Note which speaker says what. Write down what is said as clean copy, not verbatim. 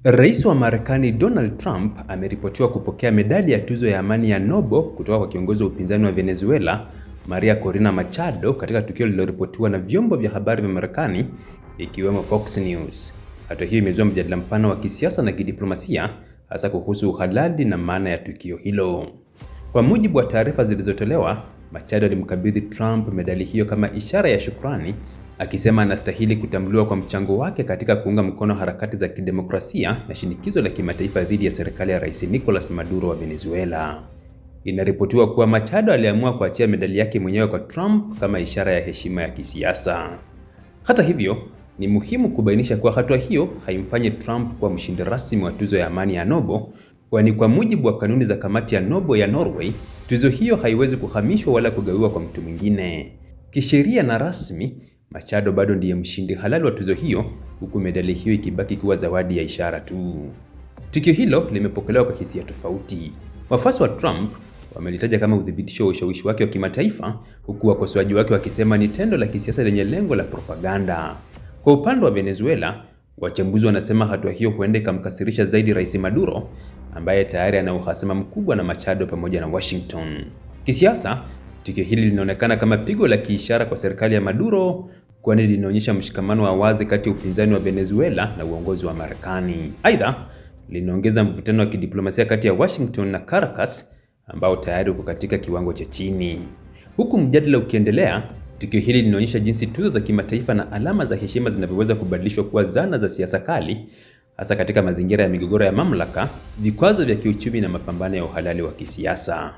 Speaker 1: Rais wa Marekani Donald Trump ameripotiwa kupokea medali ya tuzo ya amani ya Nobel kutoka kwa kiongozi wa upinzani wa Venezuela, Maria Corina Machado, katika tukio lililoripotiwa na vyombo vya habari vya Marekani ikiwemo Fox News. Hatua hiyo imezua mjadala mpana wa kisiasa na kidiplomasia, hasa kuhusu uhalali na maana ya tukio hilo. Kwa mujibu wa taarifa zilizotolewa, Machado alimkabidhi Trump medali hiyo kama ishara ya shukrani, akisema anastahili kutambuliwa kwa mchango wake katika kuunga mkono harakati za kidemokrasia na shinikizo la kimataifa dhidi ya serikali ya Rais Nicolas Maduro wa Venezuela. Inaripotiwa kuwa Machado aliamua kuachia medali yake mwenyewe kwa Trump kama ishara ya heshima ya kisiasa. Hata hivyo, ni muhimu kubainisha kuwa hatua hiyo haimfanyi Trump kuwa mshindi rasmi wa tuzo ya amani ya Nobel, kwani kwa mujibu wa kanuni za kamati ya Nobel ya Norway, tuzo hiyo haiwezi kuhamishwa wala kugawiwa kwa mtu mwingine. Kisheria na rasmi, Machado bado ndiye mshindi halali wa tuzo hiyo, huku medali hiyo ikibaki kuwa zawadi ya ishara tu. Tukio hilo limepokelewa kwa hisia tofauti. Wafuasi wa Trump wamelitaja kama uthibitisho wa ushawishi wake wa kimataifa, huku wakosoaji wake wakisema ni tendo la kisiasa lenye lengo la propaganda. Kwa upande wa Venezuela, wachambuzi wanasema hatua hiyo huenda ikamkasirisha zaidi Rais Maduro, ambaye tayari ana uhasama mkubwa na Machado pamoja na Washington. Kisiasa, tukio hili linaonekana kama pigo la kiishara kwa serikali ya Maduro, kwani linaonyesha mshikamano wa wazi kati ya upinzani wa Venezuela na uongozi wa Marekani. Aidha, linaongeza mvutano wa kidiplomasia kati ya Washington na Caracas, ambao tayari uko katika kiwango cha chini. Huku mjadala ukiendelea, tukio hili linaonyesha jinsi tuzo za kimataifa na alama za heshima zinavyoweza kubadilishwa kuwa zana za siasa kali, hasa katika mazingira ya migogoro ya mamlaka, vikwazo vya kiuchumi na mapambano ya uhalali wa kisiasa.